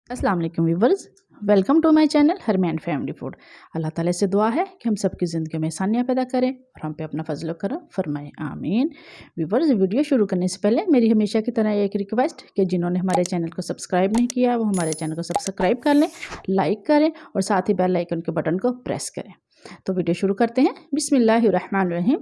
अस्सलाम वालेकुम viewers, welcome to my channel Harman family food. Allah Taala से दुआ है कि हम सबकी ज़िंदगी में आसानियाँ पैदा करें और हम पे अपना फजल करम फरमाएं, आमीन। व्यूवर्स, वीडियो शुरू करने से पहले मेरी हमेशा की तरह एक रिक्वेस्ट कि जिन्होंने हमारे चैनल को सब्सक्राइब नहीं किया वो हमारे चैनल को सब्सक्राइब कर लें, लाइक करें और साथ ही बेल आइकन के बटन को प्रेस करें। तो वीडियो शुरू करते हैं। बिस्मिल्लाहिर्रहमानिर्रहीम।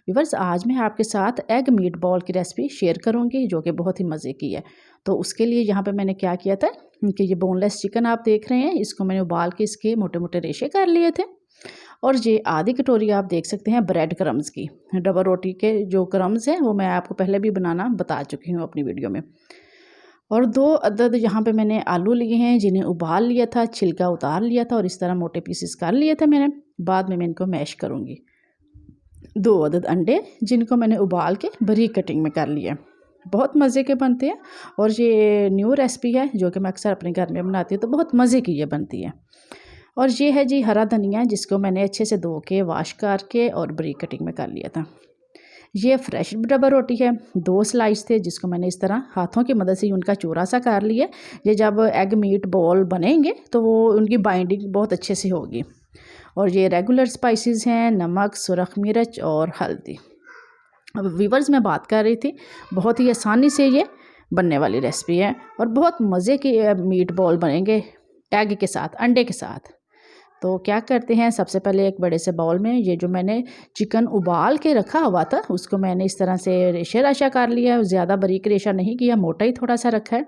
व्यूवर्स, आज मैं आपके साथ एग मीट बॉल की रेसिपी शेयर करूंगी जो कि बहुत ही मज़े की है। तो उसके लिए यहाँ पे मैंने क्या किया था कि ये बोनलेस चिकन आप देख रहे हैं, इसको मैंने उबाल के इसके मोटे मोटे रेशे कर लिए थे। और ये आधी कटोरी आप देख सकते हैं ब्रेड क्रम्स की। डबल रोटी के जो क्रम्स हैं वो मैं आपको पहले भी बनाना बता चुकी हूँ अपनी वीडियो में। और 2 अदद यहाँ पे मैंने आलू लिए हैं जिन्हें उबाल लिया था, छिलका उतार लिया था और इस तरह मोटे पीसेस कर लिए थे मैंने। बाद में मैं इनको मैश करूँगी। 2 अदद अंडे जिनको मैंने उबाल के बारीक कटिंग में कर लिया। बहुत मज़े के बनते हैं और ये न्यू रेसिपी है जो कि मैं अक्सर अपने घर में बनाती हूँ, तो बहुत मज़े की ये बनती है। और ये है जी हरा धनिया, जिसको मैंने अच्छे से धो के वाश करके और बारीक कटिंग में कर लिया था। ये फ्रेश डबल रोटी है, 2 स्लाइस थे जिसको मैंने इस तरह हाथों की मदद से उनका चूरा सा कर लिया। ये जब एग मीट बॉल बनेंगे तो वो उनकी बाइंडिंग बहुत अच्छे से होगी। और ये रेगुलर स्पाइसेस हैं, नमक, सुरख मिर्च और हल्दी। अब व्यूवर्स, मैं बात कर रही थी, बहुत ही आसानी से ये बनने वाली रेसिपी है और बहुत मज़े की मीट बॉल बनेंगे एग के साथ, अंडे के साथ। तो क्या करते हैं, सबसे पहले एक बड़े से बाउल में ये जो मैंने चिकन उबाल के रखा हुआ था उसको मैंने इस तरह से रेशे राशा कर लिया है। ज़्यादा बारीक रेशा नहीं किया, मोटा ही थोड़ा सा रखा है।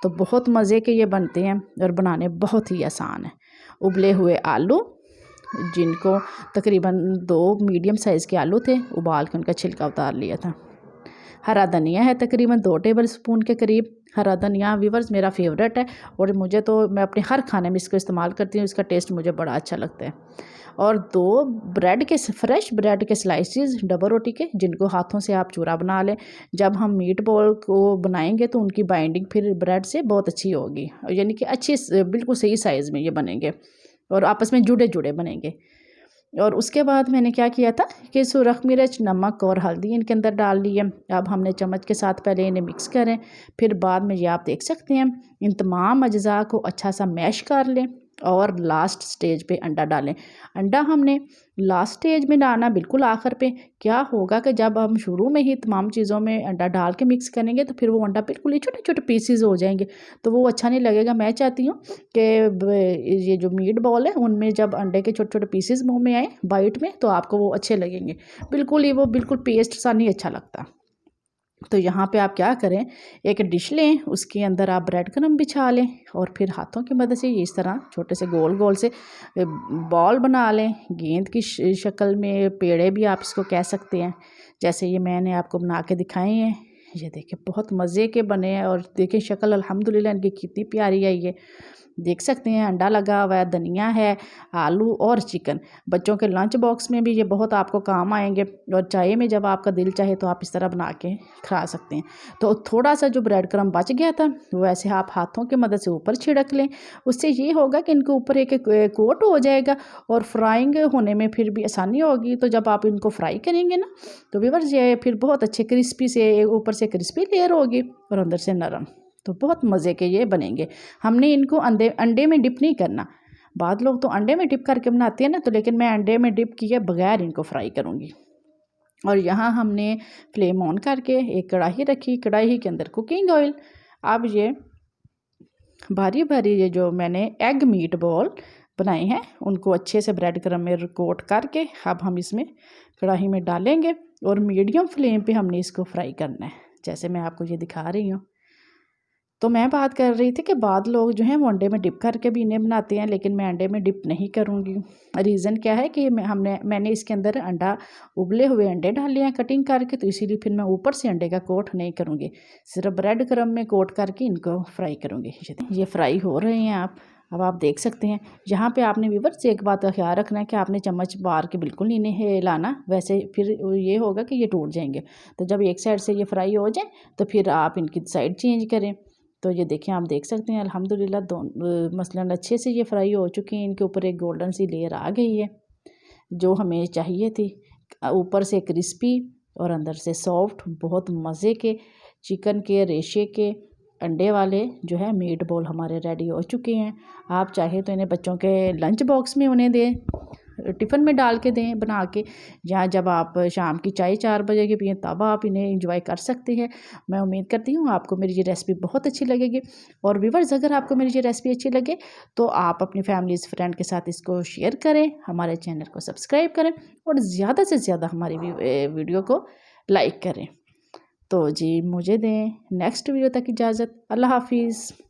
तो बहुत मज़े के ये बनते हैं और बनाने बहुत ही आसान है। उबले हुए आलू, जिनको तकरीबन 2 मीडियम साइज़ के आलू थे, उबाल के उनका छिलका उतार लिया था। हरा धनिया है तकरीबन 2 टेबल स्पून के करीब। हरा धनिया व्यूवर्स मेरा फेवरेट है और मैं अपने हर खाने में इसको इस्तेमाल करती हूँ, इसका टेस्ट मुझे बड़ा अच्छा लगता है। और 2 फ्रेश ब्रेड के स्लाइसेस डबल रोटी के, जिनको हाथों से आप चूरा बना लें। जब हम मीट बॉल को बनाएंगे तो उनकी बाइंडिंग फिर ब्रेड से बहुत अच्छी होगी, यानी कि बिल्कुल सही साइज़ में ये बनेंगे और आपस में जुड़े जुड़े बनेंगे। और उसके बाद मैंने क्या किया था कि सुरख मिर्च, नमक और हल्दी इनके अंदर डाल ली है। अब हमने चम्मच के साथ पहले इन्हें मिक्स करें, फिर बाद में ये आप देख सकते हैं इन तमाम अज्जा को अच्छा सा मैश कर लें और लास्ट स्टेज पे अंडा डालें। अंडा हमने लास्ट स्टेज में डालना, बिल्कुल आखिर पे। क्या होगा कि जब हम शुरू में ही तमाम चीज़ों में अंडा डाल के मिक्स करेंगे तो फिर वो अंडा बिल्कुल ही छोटे छोटे पीसीज हो जाएंगे, तो वो अच्छा नहीं लगेगा। मैं चाहती हूँ कि ये जो मीट बॉल है उनमें जब अंडे के छोटे छोटे पीसेस मुंह में आए बाइट में तो आपको वो अच्छे लगेंगे। बिल्कुल पेस्ट सा नहीं अच्छा लगता। तो यहाँ पे आप क्या करें, एक डिश लें, उसके अंदर आप ब्रेड क्रम्ब बिछा लें और फिर हाथों की मदद से ये इस तरह छोटे से गोल गोल से बॉल बना लें। गेंद की शक्ल में, पेड़े भी आप इसको कह सकते हैं, जैसे ये मैंने आपको बना के दिखाए हैं। ये देखिए बहुत मज़े के बने हैं और देखिए शक्ल अल्हम्दुलिल्लाह इनकी कितनी प्यारी है। ये देख सकते हैं अंडा लगा हुआ है, धनिया है, आलू और चिकन। बच्चों के लंच बॉक्स में भी ये बहुत आपको काम आएंगे और चाय में जब आपका दिल चाहे तो आप इस तरह बना के खा सकते हैं। तो थोड़ा सा जो ब्रेड क्रम्ब बच गया था वो ऐसे आप हाथों की मदद से ऊपर छिड़क लें। उससे ये होगा कि इनके ऊपर एक कोट हो जाएगा और फ्राइंग होने में फिर भी आसानी होगी। तो जब आप इनको फ्राई करेंगे ना तो व्यूअर्स ये फिर बहुत अच्छे क्रिस्पी से, ऊपर से क्रिस्पी लेयर होगी और अंदर से नरम। तो बहुत मज़े के ये बनेंगे। हमने इनको अंडे में डिप नहीं करना। बाद लोग तो अंडे में डिप करके बनाते हैं ना, तो लेकिन मैं अंडे में डिप किए बगैर इनको फ्राई करूँगी। और यहाँ हमने फ्लेम ऑन करके एक कढ़ाई रखी, कढ़ाई के अंदर कुकिंग ऑयल। अब ये भारी भारी ये जो मैंने एग मीट बॉल बनाए हैं उनको अच्छे से ब्रेड क्रम्ब में कोट करके अब हम इसमें कढ़ाई में डालेंगे और मीडियम फ्लेम पे हमने इसको फ्राई करना है, जैसे मैं आपको ये दिखा रही हूँ। तो मैं बात कर रही थी कि बाद लोग जो हैं वो अंडे में डिप करके भी इन्हें बनाते हैं, लेकिन मैं अंडे में डिप नहीं करूँगी। रीज़न क्या है कि मैंने इसके अंदर उबले हुए अंडे डाले हैं कटिंग करके, तो इसीलिए फिर मैं ऊपर से अंडे का कोट नहीं करूँगी, सिर्फ ब्रेड क्रम्ब में कोट करके इनको फ्राई करूँगी। ये फ्राई हो रहे हैं अब आप देख सकते हैं। यहाँ पे आपने व्यूअर्स एक बात का ख्याल रखना है कि आपने चम्मच बार के बिल्कुल नहीं हिलाना, वैसे फिर ये होगा कि ये टूट जाएंगे। तो जब एक साइड से ये फ्राई हो जाए तो फिर आप इनकी साइड चेंज करें। तो ये देखें, आप देख सकते हैं अल्हम्दुलिल्लाह मसलन अच्छे से ये फ्राई हो चुके हैं। इनके ऊपर एक गोल्डन सी लेयर आ गई है जो हमें चाहिए थी, ऊपर से क्रिस्पी और अंदर से सॉफ्ट। बहुत मज़े के चिकन के रेशे के अंडे वाले जो है मीट बॉल हमारे रेडी हो चुके हैं। आप चाहे तो इन्हें बच्चों के लंच बॉक्स में उन्हें दें, टिफ़िन में डाल के दें बना के, या जब आप शाम की चाय 4 बजे की पिएँ तब आप इन्हें एंजॉय कर सकते हैं। मैं उम्मीद करती हूँ आपको मेरी ये रेसिपी बहुत अच्छी लगेगी। और व्यूअर्स, अगर आपको मेरी ये रेसिपी अच्छी लगे तो आप अपनी फैमिलीज़ फ्रेंड के साथ इसको शेयर करें, हमारे चैनल को सब्सक्राइब करें और ज़्यादा से ज़्यादा हमारी वीडियो को लाइक करें। तो जी मुझे दें नेक्स्ट वीडियो तक इजाज़त। अल्लाह हाफ़िज़।